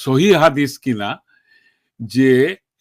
সহি হাদিস কিনা যে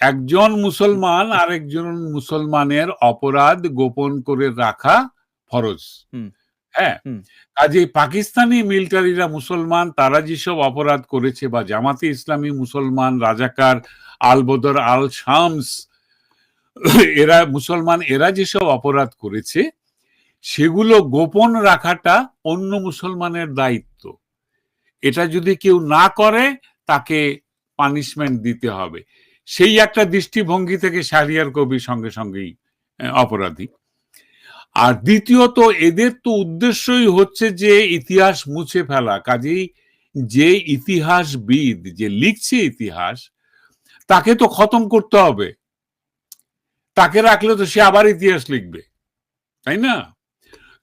একজন মুসলমান আরেকজন মুসলমানের অপরাধ গোপন করে রাখা ফরজ। হ্যাঁ, কাজে পাকিস্তানি মিলিটারিরা মুসলমান, তারা যেসব অপরাধ করেছে, বা জামাতে ইসলামী মুসলমান, রাজাকার, আল বদর, আল শামস, এরা মুসলমান, এরা যেসব অপরাধ করেছে সেগুলো গোপন রাখাটা অন্য মুসলমানের দায়িত্ব। এটা যদি কেউ না করে তাকে পানিশমেন্ট দিতে হবে। সেই একটা দৃষ্টিভঙ্গি থেকে শাহরিয়ার কবির সঙ্গে সঙ্গেই অপরাধী। আর দ্বিতীয়ত, এদের তো উদ্দেশ্যই হচ্ছে যে ইতিহাস মুছে ফেলা। কাজেই যে ইতিহাসবিদ, যে লিখছে ইতিহাস, তাকে তো খতম করতে হবে। তাকে রাখলে তো সে আবার ইতিহাস লিখবে, তাই না?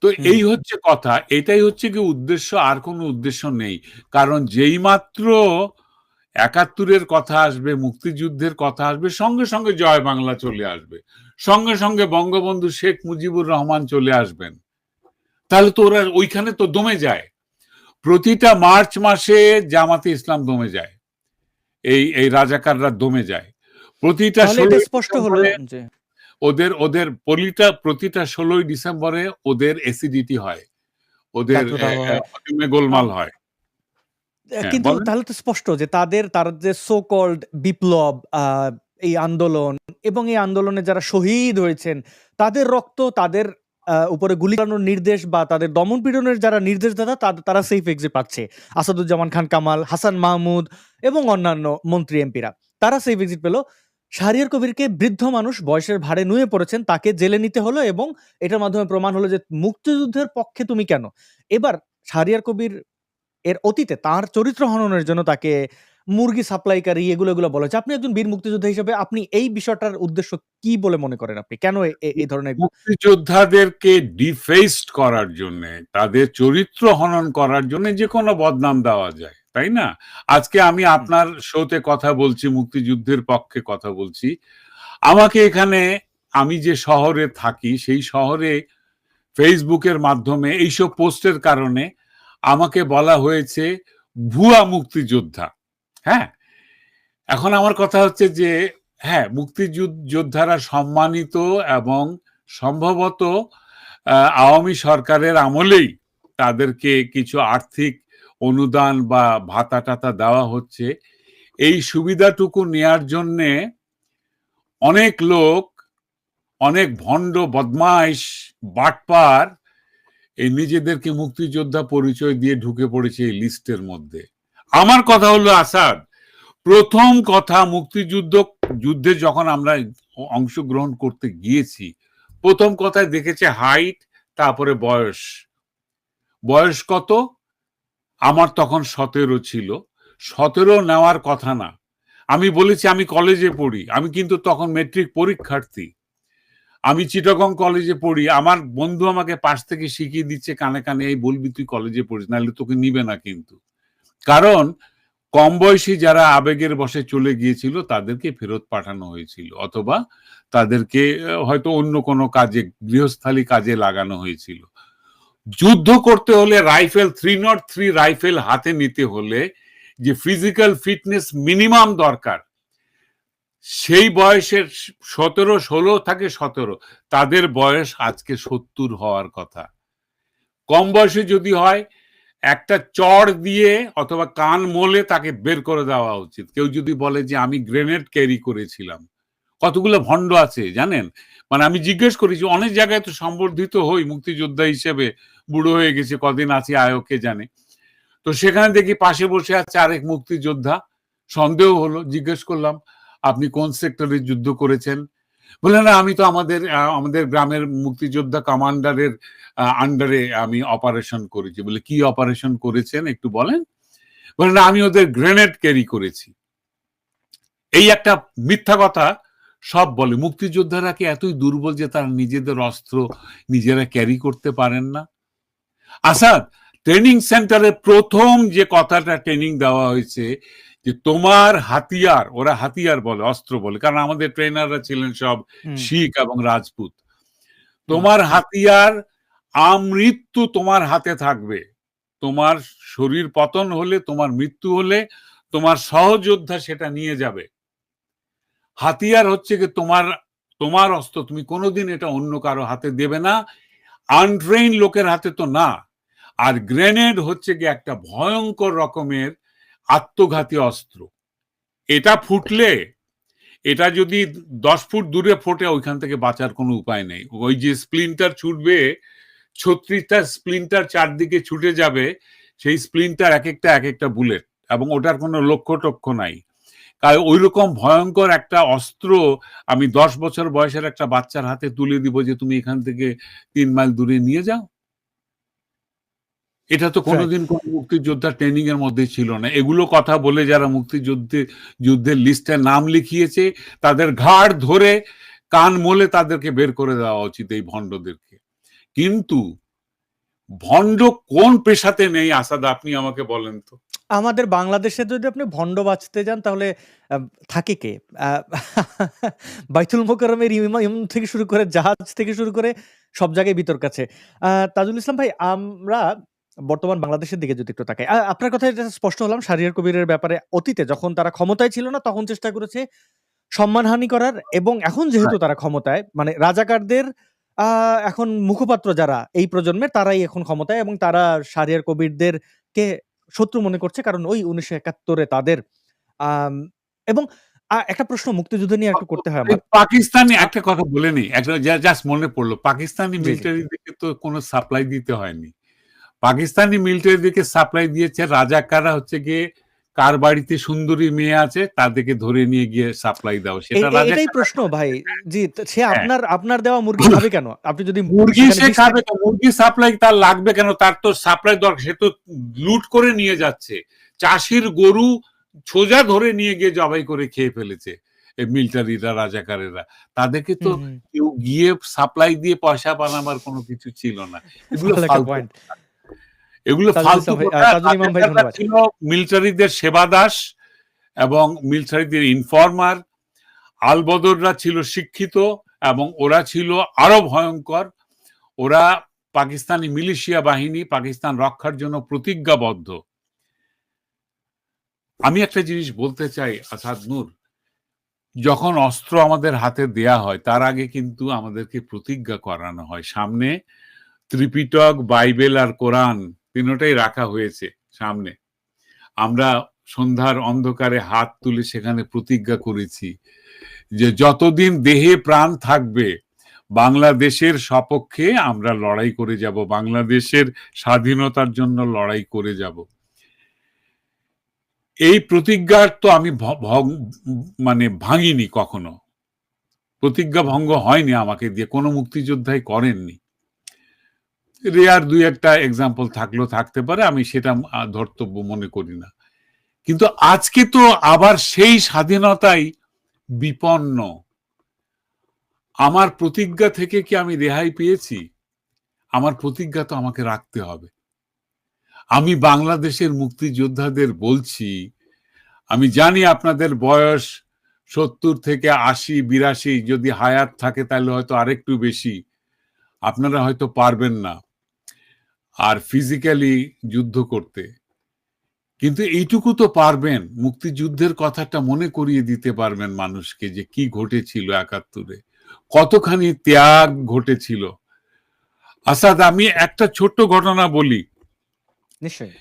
তো এই হচ্ছে কথা, এটাই হচ্ছে কি উদ্দেশ্য, আর কোনো উদ্দেশ্য নেই। কারণ যেই মাত্র ৭১-এর কথা আসবে, মুক্তিযুদ্ধের কথা আসবে, সঙ্গে সঙ্গে জয় বাংলা চলে আসবে, সঙ্গে সঙ্গে বঙ্গবন্ধু শেখ মুজিবুর রহমান চলে আসবেন। তাহলে তো ওরা ওইখানে তো দমে যায়। প্রতিটা মার্চ মাসে জামাতে ইসলাম দমে যায়, এই রাজাকাররা দমে যায়। প্রতিটা ওদের প্রতিটা ১৬ই ডিসেম্বরে ওদের অ্যাসিডিটি হয়, ওদের গোলমাল হয়। কিন্তু তাহলে তো স্পষ্ট যে তার যে সো কল্ড বিপ্লব, এই আন্দোলন এবং এই আন্দোলনে যারা শহীদ হয়েছেন তাদের রক্ত, তাদের উপরে গুলি চালানোর নির্দেশ বা তাদের দমন পীড়নের যারা নির্দেশদাতা, তারা সেফ এক্সিট পাচ্ছে। আসাদুজ্জামান খান কামাল, হাসান মাহমুদ এবং অন্যান্য মন্ত্রী এমপিরা, তারা সেফ এক্সিট পেল। শাহরিয়ার কবিরকে, বৃদ্ধ মানুষ, বয়সের ভারে নুয়ে পড়েছেন, তাকে জেলে নিতে হলো এবং এটার মাধ্যমে প্রমাণ হলো যে মুক্তিযুদ্ধের পক্ষে তুমি কেন। এবার শাহরিয়ার কবির এর অতীতে তার চরিত্র হননের জন্য তাকে মুরগি সাপ্লাইকারী এগুলো বলা হচ্ছে। আপনি একজন বীর মুক্তিযোদ্ধা হিসেবে আপনি এই বিষয়টার উদ্দেশ্য কি বলে মনে করেন? আপনি কেন এই ধরনের মুক্তিযোদ্ধাদেরকে ডিফেসড করার জন্য, তাদের চরিত্র হনন করার জন্য যে কোনো বদনাম দেওয়া যায়, তাই না? আজকে আমি আপনার শোতে কথা বলছি, মুক্তিযুদ্ধের পক্ষে কথা বলছি। আমাকে এখানে, আমি যে শহরে থাকি সেই শহরে ফেসবুকের মাধ্যমে এইসব পোস্টের কারণে আমাকে বলা হয়েছে ভুয়া মুক্তিযোদ্ধা। হ্যাঁ, এখন আমার কথা হচ্ছে যে হ্যাঁ, মুক্তিযোদ্ধারা সম্মানিত, এবং সম্ভবত আওয়ামী সরকারের আমলেই তাদেরকে কিছু আর্থিক অনুদান বা ভাতা টাতা দেওয়া হচ্ছে। এই সুবিধাটুকু নেয়ার জন্যে অনেক লোক, অনেক ভণ্ড, বদমাইশ, বাটপার এই নিজেদেরকে মুক্তিযোদ্ধা পরিচয় দিয়ে ঢুকে পড়েছে এই লিস্টের মধ্যে। আমার কথা হলো, আসাদ, প্রথম কথা, যুদ্ধে যখন আমরা অংশগ্রহণ করতে গিয়েছি, প্রথম কথায় দেখেছে হাইট, তারপরে বয়স কত? আমার তখন 17 ছিল। 17 নেওয়ার কথা না। আমি বলেছি আমি কলেজে পড়ি, আমি কিন্তু তখন মেট্রিক পরীক্ষার্থী, আমি চিটাগং কলেজে পড়ি। আমার বন্ধু আমাকে পাশ থেকে শিখিয়ে দিচ্ছে কানে কানে, এই বলবি তুই কলেজে পড়িস, নাহলে তোকে নিবে না। কিন্তু কারণ কম বয়সী যারা আবেগের বশে চলে গিয়েছিল তাদেরকে ফেরত পাঠানো হয়েছিল, অথবা তাদেরকে হয়তো অন্য কোনো কাজে, গৃহস্থালী কাজে লাগানো হয়েছিল। যুদ্ধ করতে হলে রাইফেল, 303 রাইফেল হাতে নিতে হলে যে ফিজিক্যাল ফিটনেস মিনিমাম দরকার, সেই বয়সের 16 থাকে 17, তাদের বয়স আজকে 70 হওয়ার কথা। কম বয়সে যদি হয়, একটা চড় দিয়ে অথবা কান মোলে তাকে বের করে দেওয়া উচিত। কেউ যদি বলে যে আমি গ্রেনেড ক্যারি করেছিলাম, কতগুলো ভণ্ড আছে জানেন? মানে আমি জিজ্ঞেস করেছি, অনেক জায়গায় তো সম্বর্ধিত হই মুক্তিযোদ্ধা হিসেবে, বুড়ো হয়ে গেছে, কদিন আছি আয়োকে জানে। তো সেখানে দেখি পাশে বসে আছে আরেক মুক্তিযোদ্ধা। সন্দেহ হলো, জিজ্ঞেস করলাম আপনি কোন সেক্টরে যুদ্ধ করেছেন? বলে না, আমি তো আমাদের গ্রামের মুক্তিযোদ্ধা কমান্ডারের আন্ডারে আমি অপারেশন করেছি। বলে কি অপারেশন করেছেন একটু বলেন? বলে না, আমি ওদের গ্রেনেড ক্যারি করেছি। এই একটা মিথ্যা কথা সব বলে। মুক্তিযোদ্ধারা কি এতই দুর্বল যে তারা নিজেদের অস্ত্র নিজেরা ক্যারি করতে পারেন না? আসাদ, ট্রেনিং সেন্টারে প্রথম যে কথাটা ট্রেনিং দেওয়া হয়েছে যে তোমার হাতিয়ার, ওরা হাতিয়ার বলে, অস্ত্র বলে, কারণ আমাদের ট্রেনাররা ছিলেন সব শিখ এবং রাজপুত। তোমার হাতিয়ার আমৃত্যু তোমার হাতে থাকবে। তোমার শরীর পতন হলে, তোমার মৃত্যু হলে তোমার সহযোদ্ধা সেটা নিয়ে যাবে। হাতিয়ার হচ্ছে কি তোমার অস্ত্র, তুমি কোনোদিন এটা অন্য কারো হাতে দেবে না, আনট্রেইন লোকের হাতে তো না। আর গ্রেনেড হচ্ছে কি একটা ভয়ঙ্কর রকমের আত্মঘাতী অস্ত্র। এটা ফুটলে, এটা যদি 10 ফুট দূরে ফোটে, ওইখান থেকে বাঁচার কোনো উপায় নেই। ওই যে স্প্লিন্টার ছুটবে, 36টা স্প্লিন্টার চারদিকে ছুটে যাবে, সেই স্প্লিন্টার এক একটা বুলেট, এবং ওটার কোনো লক্ষ্য টক্ষ্য নাই। কারণ ওই রকম ভয়ঙ্কর একটা অস্ত্র আমি 10 বছর বয়সের একটা বাচ্চার হাতে তুলে দিব যে তুমি এখান থেকে 3 মাইল দূরে নিয়ে যাও? এটা তো কোনোদিন কোন মুক্তিযোদ্ধার ট্রেনিং এর মধ্যে ছিল না। এগুলো কথা বলে যারা যুদ্ধের লিস্টে নাম লিখিয়েছে, তাদের ঘাড় ধরে কান মলে তাদেরকে বের করে দেওয়া উচিত, এই ভণ্ডদেরকে। কিন্তু ভণ্ড কোন পেশাতে নেই আসাদ, আপনি আমাকে বলেন তো? আমাদের বাংলাদেশে যদি আপনি ভণ্ড বাঁচতে যান তাহলে থাকে কে? বাইতুল মোকাররমের ইমাম থেকে শুরু করে জাহাজ থেকে শুরু করে সব জায়গায় বিতর্ক আছে। তাজুল ইসলাম ভাই, আমরা বর্তমান বাংলাদেশের দিকে যদি একটু তাকাই, আপনার কথায় যেটা স্পষ্ট হলাম, শাহরিয়ার কবিরের ব্যাপারে অতীতে যখন তারা ক্ষমতায় ছিল না তখন চেষ্টা করেছে সম্মানহানি করার, এবং এখন যেহেতু তারা ক্ষমতায়, মানে রাজাকারদের এখন মুখপাত্র যারা এই প্রজন্মের, তারাই এখন ক্ষমতায়, এবং তারা শাহরিয়ার কবিরদেরকে শত্রু মনে করছে, কারণ ওই 1971 তাদের এবং একটা প্রশ্ন মুক্তিযুদ্ধ নিয়ে একটু করতে হয় আমার। পাকিস্তানি একটা কথা বলে নি, একটা জাস্ট মনে পড়লো, পাকিস্তানি জি, জি। মিলিটারিদেরকে তো কোনো সাপ্লাই দিতে হয়নি। পাকিস্তানি মিলিটারিদেরকে সাপ্লাই দিয়েছে রাজাকাররা, হচ্ছে গিয়ে কার বাড়িতে সুন্দরী মেয়ে আছে তাদেরকে ধরে নিয়ে গিয়ে সাপ্লাই দাও, সেটা এটাই প্রশ্ন ভাই। জি, সে হ্যাঁ। আপনার দেওয়া মুরগি খাবে কেন? আপনি যদি মুরগি সেখানে সে 20 খাবে তো, মুরগি সাপ্লাই তার লাগবে কেন? তার তো সাপ্লাই দরকার, সে তো লুট করে নিয়ে যাচ্ছে। চাষির গরু সোজা ধরে নিয়ে গিয়ে জবাই করে খেয়ে ফেলেছে এই মিলিটারিরা, রাজাকারেরা। তাদেরকে তো হুম, হুম। কেউ গিয়ে সাপ্লাই দিয়ে পয়সা বানাবার কোনো কিছু ছিল না। এগুলো ভালো একটা ফালতু পয়েন্ট। কথা। এগুলো তাজুল ফালতু ইসলাম ভাই, কথা। তাজুল ইমাম ভাই, রাজাকাররা ধন্যবাদ। ছিল মিলিটারিদের সেবাদাস এবং মিলিটারিদের ইনফর্মার। আলবদররা ছিল শিক্ষিত এবং ওরা ছিল আরো ভয়ঙ্কর। ওরা পাকিস্তানি মিলিশিয়া বাহিনী, পাকিস্তান রক্ষার জন্য প্রতিজ্ঞাবদ্ধ। আমি একটা জিনিস বলতে চাই আসাদ নূর, যখন অস্ত্র আমাদের হাতে দেয়া হয় তার আগে কিন্তু আমাদেরকে প্রতিজ্ঞা করানো হয়। সামনে ত্রিপিটক, বাইবেল আর কোরআন তিনটাই রাখা হয়েছে সামনে। আমরা সন্ধ্যার অন্ধকারে হাত তুলে সেখানে প্রতিজ্ঞা করেছি যে যতদিন দেহে প্রাণ থাকবে বাংলাদেশের সপক্ষে আমরা লড়াই করে যাব, বাংলাদেশের স্বাধীনতার জন্য লড়াই করে যাব। এই প্রতিজ্ঞার তো আমি মানে ভাঙিনি কখনো, প্রতিজ্ঞা ভঙ্গ হয়নি আমাকে দিয়ে, কোনো মুক্তিযোদ্ধাই করেননি। রেয়ার দুই একটা এক্সাম্পল থাকলেও থাকতে পারে, আমি সেটা ধর্তব্য মনে করি না। কিন্তু আজকে তো আবার সেই স্বাধীনতাই বিপন্ন। আমার প্রতিজ্ঞা থেকে কি আমি রেহাই পেয়েছি? আমার প্রতিজ্ঞা তো আমাকে রাখতে হবে। আমি বাংলাদেশের মুক্তিযোদ্ধাদের বলছি, আমি জানি আপনাদের বয়স 70 থেকে 80, 82, যদি হায়াত থাকে তাহলে হয়তো আরেকটু বেশি, আপনারা হয়তো পারবেন না আর ফিজিক্যালি যুদ্ধ করতে, কিন্তু এইটুকু তো পারবেন, মুক্তিযুদ্ধের কথাটা মনে করিয়ে দিতে পারবেন মানুষকে যে কি ঘটেছিল 71-এ, কতখানি ত্যাগ ঘটেছিল। আসাদ, আমি একটা ছোট্ট ঘটনা বলি। নিশ্চয়ই।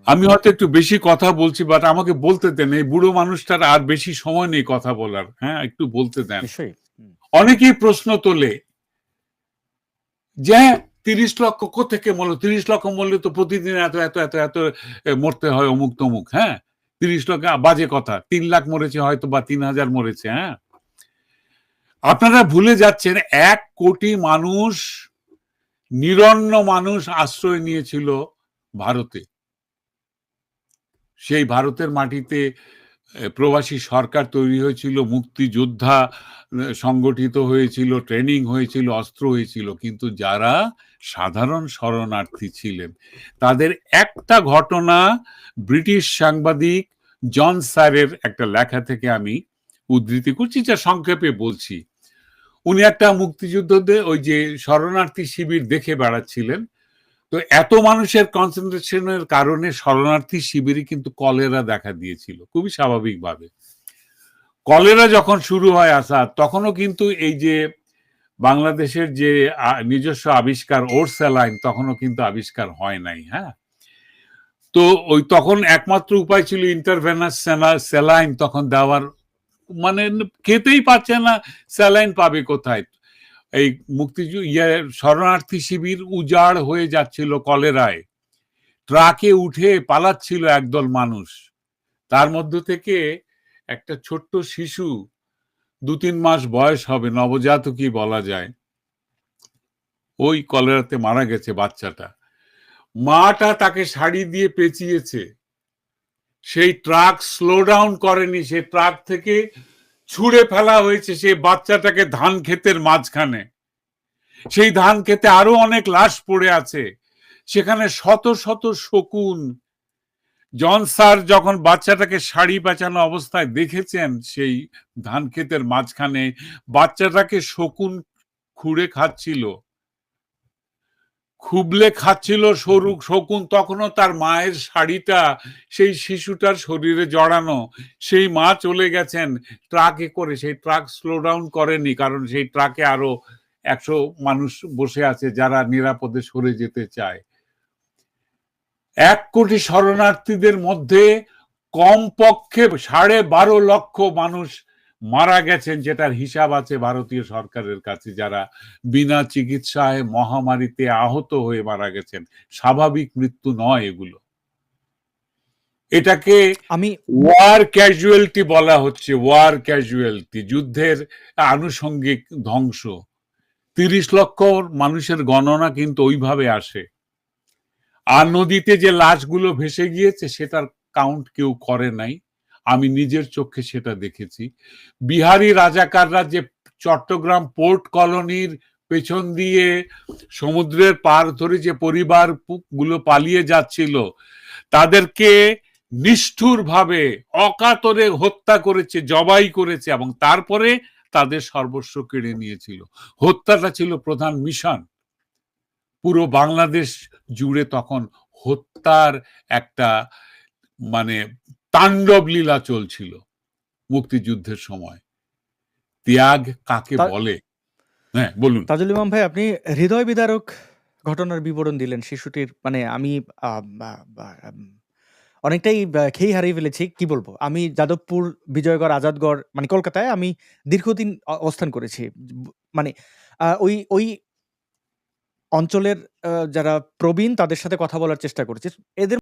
আমি হয়তো একটু বেশি কথা বলছি, বাট আমাকে বলতে দেন, এই বুড়ো মানুষটার আর বেশি সময় নেই কথা বলার। হ্যাঁ, একটু বলতে দেন। নিশ্চয়ই। অনেকেই প্রশ্ন তোলে যে 30 লক্ষ কোত্থেকে মরলো, 30 লক্ষ মরলে তো প্রতিদিন এত এত এত এত মরতে হয়, অমুক তমুক। হ্যাঁ, 30 লক্ষ বাজে কথা, 3 লাখ মরেছে হয়তো, বা 3,000 মরেছে। হ্যাঁ, আপনারা ভুলে যাচ্ছেন 1 কোটি মানুষ, নিরন্ন মানুষ আশ্রয় নিয়েছিল ভারতে। সেই ভারতের মাটিতে প্রবাসী সরকার তৈরি হয়েছিল, মুক্তিযোদ্ধা সংগঠিত হয়েছিল, ট্রেনিং হয়েছিল, অস্ত্র হয়েছিল, কিন্তু যারা সাধারণ শরণার্থী ছিলেন তাদের একটা ঘটনা ব্রিটিশ সাংবাদিক জন স্যারের একটা লেখা থেকে আমি উদ্ধৃতি করছি, যা সংক্ষেপে বলছি। উনি একটা মুক্তিযুদ্ধদের ওই যে শরণার্থী শিবির দেখে বেড়াচ্ছিলেন, তো এত মানুষের কনসেন্ট্রেশনের কারণে শরণার্থী শিবিরে কিন্তু কলেরা দেখা দিয়েছিল, খুবই স্বাভাবিকভাবে। কলেরা যখন শুরু হয় আসা, তখনও কিন্তু এই যে বাংলাদেশের যে নিজস্ব আবিষ্কার ওর স্যালাইন তখনও কিন্তু আবিষ্কার হয় নাই। হ্যাঁ, তো ওই তখন একমাত্র উপায় ছিল ইন্টারভেনাস স্যালাইন তখন দেওয়ার, মানে খেতেই পাচ্ছে না, স্যালাইন পাবে কোথায়? এই শরণার্থী শিবির উজাড় হয়ে যাচ্ছিল কলেরায়, ট্রাকে উঠে পালাচ্ছিল একদল মানুষ, তার মধ্য থেকে একটা ছোট্ট শিশু 2-3 মাস বয়স হবে, নবজাতকই বলা যায়, ওই কলেরাতে মারা গেছে বাচ্চাটা। মাটা তাকে শাড়ি দিয়ে পেঁচিয়েছে, সেই ট্রাক স্লো ডাউন করেনি, সেই ট্রাক থেকে ছুঁড়ে ফেলা হয়েছে সেই বাচ্চাটাকে ধান ক্ষেতের মাঝখানে। সেই ধান ক্ষেতে আরো অনেক লাশ পড়ে আছে, সেখানে শত শত শকুন। জন স্যার যখন বাচ্চাটাকে শাড়ি পেঁচানো অবস্থায় দেখেছেন সেই ধান ক্ষেতের মাঝখানে, বাচ্চাটাকে শকুন খুঁড়ে খাচ্ছিল, খুবলে খাচ্ছিল সরু শকুন, তখনও তার মায়ের শাড়িটা সেই শিশুটার শরীরে জড়ানো। সেই মা চলে গেছেন ট্রাকে করে, সেই ট্রাক স্লো ডাউন করেনি, কারণ সেই ট্রাকে আরো 100 মানুষ বসে আছে যারা নিরাপদে সরে যেতে চায়। 1 কোটি শরণার্থীদের মধ্যে কমপক্ষে 12.5 লক্ষ মানুষ মারা গেছেন, যেটার হিসাব আছে ভারতীয় সরকারের কাছে, যারা বিনা চিকিৎসায় মহামারীতে আহত হয়ে মারা গেছেন। স্বাভাবিক মৃত্যু নয় এগুলো, এটাকে আমি ওয়ার ক্যাজুয়ালিটি বলা হচ্ছে, ওয়ার ক্যাজুয়ালিটি, যুদ্ধের আনুষঙ্গিক ধ্বংস। 30 লক্ষ মানুষের গণনা কিন্তু ওইভাবে আসে। আর নদীতে যে লাশগুলো ভেসে গিয়েছে সেটার কাউন্ট কেউ করে নাই, আমি নিজের চোখে সেটা দেখেছি। বিহারি রাজাকাররা যে চট্টগ্রাম পোর্ট কলোনির পেছন দিয়ে সমুদ্রের পার ধরে যে পরিবার গুলো পালিয়ে যাচ্ছিল, তাদেরকে নিষ্ঠুরভাবে অকাতরে হত্যা করেছে, জবাই করেছে, এবং তারপরে তাদের সর্বস্ব কেড়ে নিয়েছিল। হত্যাটা ছিল প্রধান মিশন। পুরো বাংলাদেশ জুড়ে তখন হত্যার একটা, মানে তাণ্ডব লীলা চলছিল মুক্তিযুদ্ধের সময়। ত্যাগ কাকে বলে? হ্যাঁ, বলুন। তাজুল ইমাম ভাই, আপনি হৃদয় বিদারক ঘটনার বিবরণ দিলেন শিশুটির। মানে আমি অনেকটাই খেই হারিয়ে ফেলেছি। কি বলবো? আমি যাদবপুর, বিজয়গড়, আজাদগড়, মানে কলকাতায় আমি দীর্ঘদিন অবস্থান করেছি। মানে ওই অঞ্চলের যারা প্রবীণ তাদের সাথে কথা বলার চেষ্টা করেছি। এদের